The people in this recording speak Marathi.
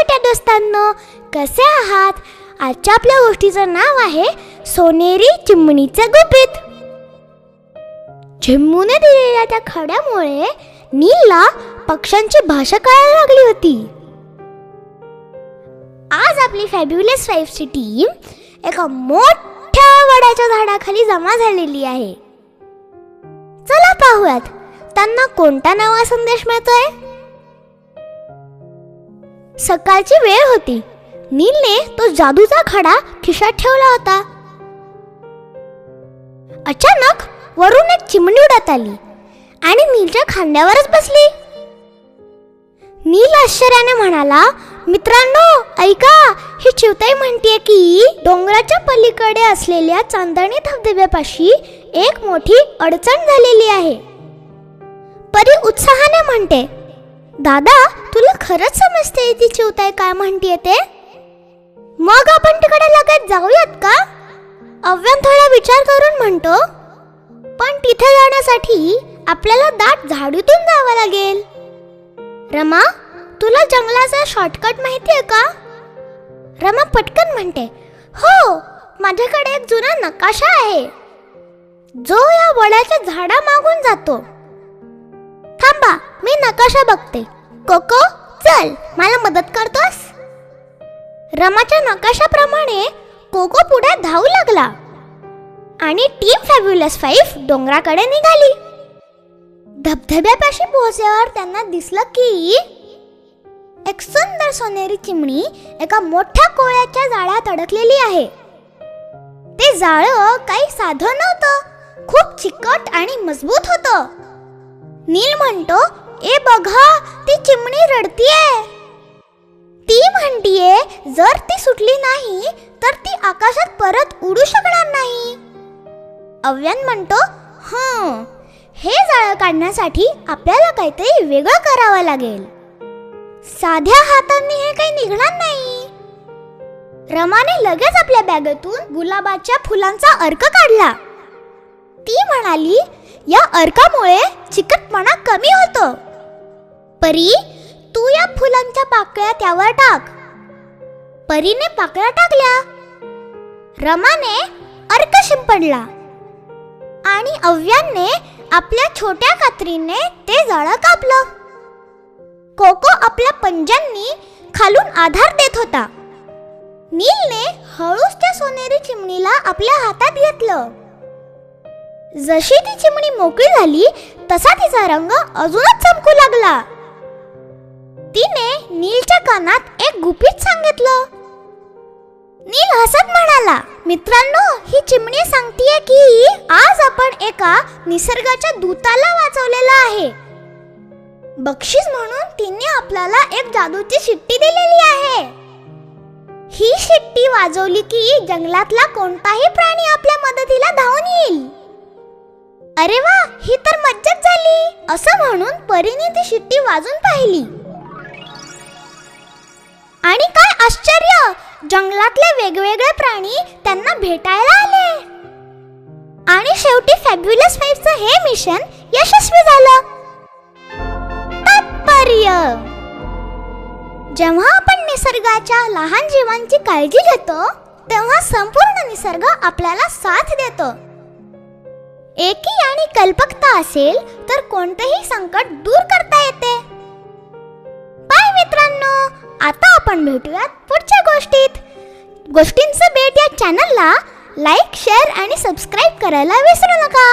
छोट्या दोस्तांनो, कसे आहात? आजच्या आपल्या गोष्टीचं नाव आहे सोनेरी चिमणीचे गुपित. चिमणीने दिलेल्या त्या खड्यामुळे नीलला पक्ष्यांची भाषा कळायला लागली होती. आज आपली फॅब्युलस 5 ची टीम एका मोठ्या वडाच्या झाडाखाली जमा झालेली आहे. चला पाहूयात त्यांना कोणता नवा संदेश मिळतोय. सकाळची वेळ होती. नीलने तो जादूचा खडा खिशात ठेवला होता. अचानक वरून एक चिमणी उडत आली आणि नीलच्या खांद्यावरच बसली. नील आश्चर्याने म्हणाला, मित्रांनो ऐका, ही चिवताई म्हणतेय की डोंगराच्या पलीकडे असलेल्या चांदणी धबधब्यापाशी एक मोठी अडचण झालेली आहे. परी उत्साहाने म्हणते, दादा तुला खरंच समजते ती चिवताई काय म्हणतेय ते? मग आपण तिकडे लगेच जाऊयात का? अव्यान थोडा विचार करून म्हणतो, पण तिथे जाण्यासाठी आपल्याला दाट झाडीतून जावं लागेल. रमा, तुला जंगलाचा शॉर्टकट माहितीये का? रमा पटकन म्हणते, हो, माझ्याकडे एक जुना नकाशा आहे जो या वडाच्या झाडा मागून जातो. थांबा, मी नकाशा बघते. कोको, चल, मला मदत करतोस? रमाच्या नकाशाप्रमाणे कोको पुढे धावू लागला आणि टीम फॅब्युलस 5 डोंगराकडे निघाली. धबधब्यापाशी पोहोचल्यावर त्यांना दिसलं की एक सुंदर सोनेरी चिमणी एका मोठ्या कोळ्याच्या जाळ्यात अडकलेली आहे. ते जाळं काही साधं नव्हतं, खूप चिकट आणि मजबूत होतं. नील म्हणतो, ए बघा, ती चिमणी रडतीये. ती म्हणतीये जर ती सुटली नाही तर ती आकाशात परत उडू शकणार नाही. अव्यान म्हणतो, हे जाळं काढण्यासाठी आपल्याला काहीतरी वेगळं करावं लागेल. साध्या हातांनी हे काही निघणार नाही. रमाने लगेच आपल्या बॅगेतून गुलाबाच्या फुलांचा अर्क काढला. ती म्हणाली, या अर्कामुळे चिकटपणा कमी होतो. परी, तू या फुलांच्या पाकळ्या त्यावर टाक. परीने पाकळ्या टाकल्या. रमाने अर्क शिंपडला आणि अव्यानने आपल्या छोट्या कात्रीने ते जाळं कापलं. कोको आपल्या पंजांनी खालून आधार देत होता. नीलने हळूच त्या सोनेरी चिमणीला आपल्या हातात घेतलं. जशी ती चिमणी मोकळी झाली तसा तिचा रंग अजूनच चमकू लागला. तिने नीलच्या कानात एक गुपित सांगितलं. नील हसत म्हणाला, मित्रांनो, ही चिमणी सांगतेय की आज आपण एका निसर्गाच्या दूताला वाचवलेलं आहे. बक्षीस म्हणून तिने आपल्याला एक जादूची शिट्टी दिलेली आहे. ही शिट्टी वाजवली की जंगलातला कोणताही प्राणी आपल्या मदतीला धावून येईल. अरे वा, ही तर मज्जाच झाली, असं म्हणून परीने ती शिट्टी वाजून पाहिली. आणि काय आश्चर्य, जंगलातले वेगवेगळे प्राणी त्यांना भेटायला आले. आणि शेवटी फॅब्युलस 5 चं हे मिशन यशस्वी झालं. तात्पर्य, जेव्हा आपण निसर्गाच्या लहान जीवांची काळजी घेतो तेव्हा संपूर्ण निसर्ग आपल्याला साथ देतो. एकी आणि कल्पकता असेल तर कोणतेही संकट दूर करता येते. बाय मित्रांनो, आता आपण भेटूयात पुढच्या गोष्टीत. गोष्टींचं बेट या चॅनलला लाईक, शेअर आणि सबस्क्राईब करायला विसरू नका.